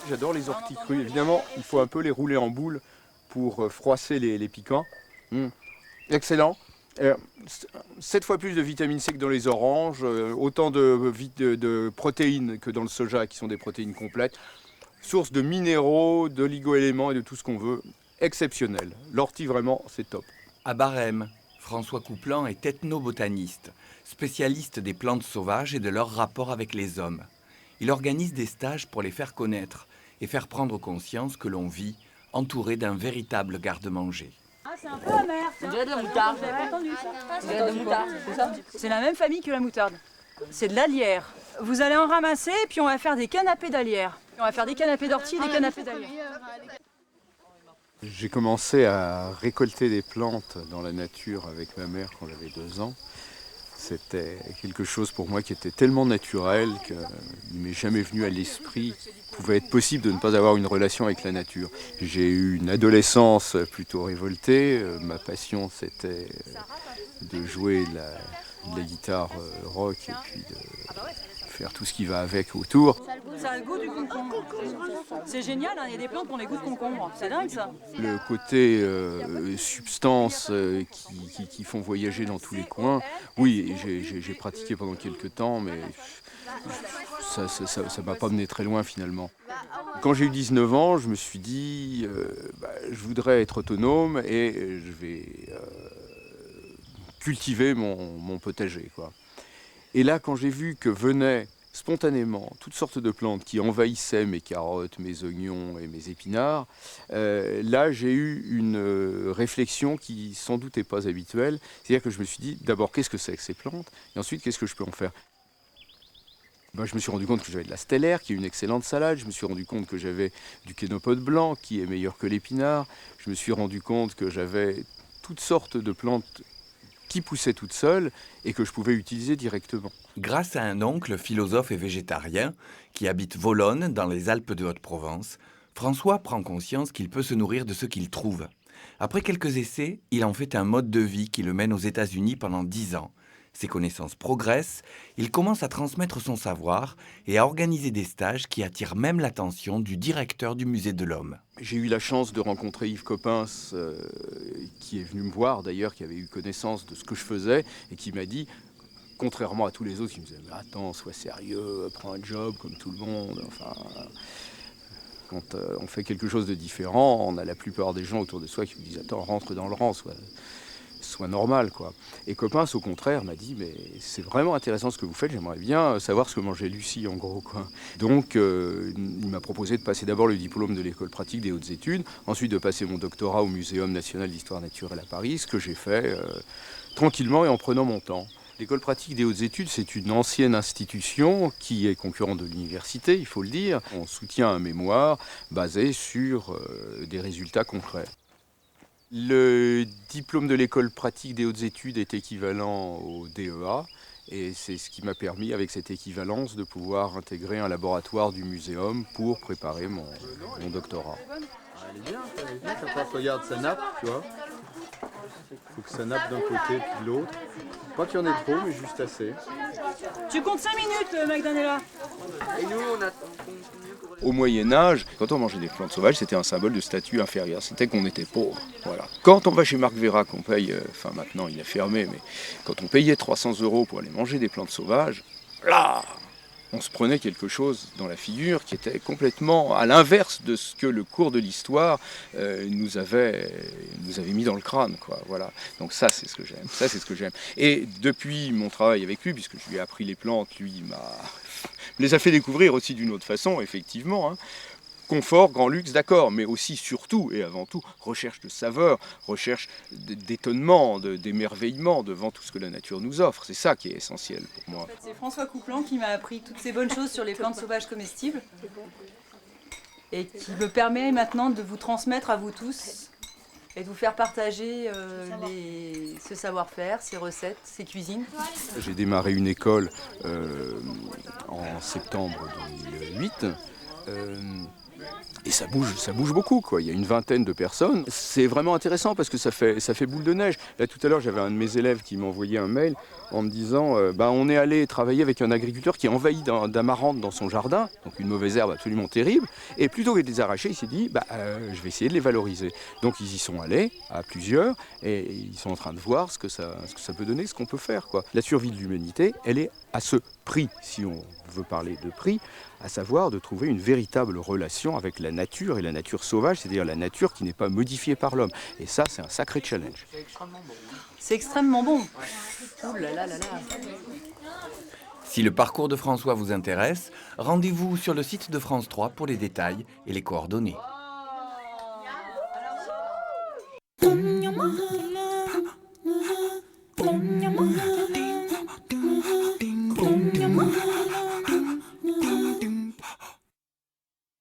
J'adore les orties crues. Évidemment, il faut un peu les rouler en boule pour froisser les piquants. Excellent. 7 fois plus de vitamine C que dans les oranges, autant de protéines que dans le soja qui sont des protéines complètes. Source de minéraux, d'oligo-éléments et de tout ce qu'on veut. Exceptionnel. L'ortie, vraiment, c'est top. À Barème, François Couplan est ethnobotaniste, spécialiste des plantes sauvages et de leur rapport avec les hommes. Il organise des stages pour les faire connaître et faire prendre conscience que l'on vit entouré d'un véritable garde-manger. Ah, c'est un peu amer. On dirait de la moutarde. Vous avez entendu ça? On dirait de la moutarde, c'est ça? C'est la même famille que la moutarde. C'est de l'alière. Vous allez en ramasser et puis on va faire des canapés d'alière. On va faire des canapés d'ortie et des canapés d'alière. J'ai commencé à récolter des plantes dans la nature avec ma mère quand j'avais 2 ans. C'était quelque chose pour moi qui était tellement naturel qu'il ne m'est jamais venu à l'esprit qu'il pouvait être possible de ne pas avoir une relation avec la nature. J'ai eu une adolescence plutôt révoltée. Ma passion, c'était de jouer de la guitare rock et puis de faire tout ce qui va avec autour. Ça a le goût du concombre. C'est génial, hein, il y a des plantes qui ont les goûts de concombre. C'est dingue ça. Le côté substances qui font voyager dans tous les coins, oui, j'ai pratiqué pendant quelques temps, mais ça ne m'a pas mené très loin finalement. Quand j'ai eu 19 ans, je me suis dit, je voudrais être autonome et je vais cultiver mon potager, quoi. Et là, quand j'ai vu que venaient spontanément toutes sortes de plantes qui envahissaient mes carottes, mes oignons et mes épinards, là j'ai eu une réflexion qui sans doute n'est pas habituelle. C'est-à-dire que je me suis dit, d'abord, qu'est-ce que c'est que ces plantes? Et ensuite, qu'est-ce que je peux en faire? Je me suis rendu compte que j'avais de la stellaire, qui est une excellente salade. Je me suis rendu compte que j'avais du kénopode blanc, qui est meilleur que l'épinard. Je me suis rendu compte que j'avais toutes sortes de plantes qui poussaient toutes seules et que je pouvais utiliser directement. Grâce à un oncle philosophe et végétarien qui habite Volonne dans les Alpes de Haute-Provence, François prend conscience qu'il peut se nourrir de ce qu'il trouve. Après quelques essais, il en fait un mode de vie qui le mène aux États-Unis pendant 10 ans. Ses connaissances progressent, il commence à transmettre son savoir et à organiser des stages qui attirent même l'attention du directeur du Musée de l'Homme. J'ai eu la chance de rencontrer Yves Coppens, qui est venu me voir d'ailleurs, qui avait eu connaissance de ce que je faisais et qui m'a dit, contrairement à tous les autres qui me disaient « Attends, sois sérieux, prends un job comme tout le monde ». Enfin, quand on fait quelque chose de différent, on a la plupart des gens autour de soi qui vous disent « Attends, rentre dans le rang, soit normal, quoi ». Et Coppens, au contraire, m'a dit « Mais c'est vraiment intéressant ce que vous faites, j'aimerais bien savoir ce que mangeait Lucie, en gros, quoi ». Donc, il m'a proposé de passer d'abord le diplôme de l'école pratique des hautes études, ensuite de passer mon doctorat au Muséum national d'histoire naturelle à Paris, ce que j'ai fait tranquillement et en prenant mon temps. L'école pratique des hautes études, c'est une ancienne institution qui est concurrente de l'université, il faut le dire. On soutient un mémoire basé sur des résultats concrets. Le diplôme de l'école pratique des hautes études est équivalent au DEA et c'est ce qui m'a permis, avec cette équivalence, de pouvoir intégrer un laboratoire du muséum pour préparer mon doctorat. Elle est bien, ça regarde, ça nappe, tu vois. Il faut que ça nappe d'un côté puis de l'autre. Pas qu'il y en ait trop, mais juste assez. Tu comptes 5 minutes, Magdalena. Et nous, on attend. Au Moyen-Âge, quand on mangeait des plantes sauvages, c'était un symbole de statut inférieur. C'était qu'on était pauvre. Voilà. Quand on va chez Marc Vera, qu'on paye, enfin maintenant il a fermé, mais quand on payait 300 € pour aller manger des plantes sauvages, là, on se prenait quelque chose dans la figure qui était complètement à l'inverse de ce que le cours de l'histoire nous avait mis dans le crâne, quoi. Voilà. Donc ça, c'est ce que j'aime. Ça, c'est ce que j'aime. Et depuis mon travail avec lui, puisque je lui ai appris les plantes, lui me les a fait découvrir aussi d'une autre façon, effectivement. Confort, grand luxe, d'accord, mais aussi, surtout et avant tout, recherche de saveur, recherche d'étonnement, d'émerveillement devant tout ce que la nature nous offre. C'est ça qui est essentiel pour moi. En fait, c'est François Couplan qui m'a appris toutes ces bonnes choses sur les plantes sauvages comestibles et qui me permet maintenant de vous transmettre à vous tous et de vous faire partager ce savoir-faire, ces recettes, ces cuisines. J'ai démarré une école en septembre 2008. Et ça bouge beaucoup, quoi. Il y a une vingtaine de personnes. C'est vraiment intéressant parce que ça fait boule de neige. Là, tout à l'heure, j'avais un de mes élèves qui m'a envoyé un mail en me disant on est allé travailler avec un agriculteur qui a envahi d'amarante dans son jardin, donc une mauvaise herbe absolument terrible. Et plutôt que de les arracher, il s'est dit je vais essayer de les valoriser. Donc ils y sont allés à plusieurs et ils sont en train de voir ce que ça peut donner, ce qu'on peut faire, quoi. La survie de l'humanité, elle est à ce prix, si on veut parler de prix, à savoir de trouver une véritable relation avec la nature et la nature sauvage, c'est-à-dire la nature qui n'est pas modifiée par l'homme. Et ça, c'est un sacré challenge. C'est extrêmement bon. Ouh là là là là. Si le parcours de François vous intéresse, rendez-vous sur le site de France 3 pour les détails et les coordonnées. Om Yamaha.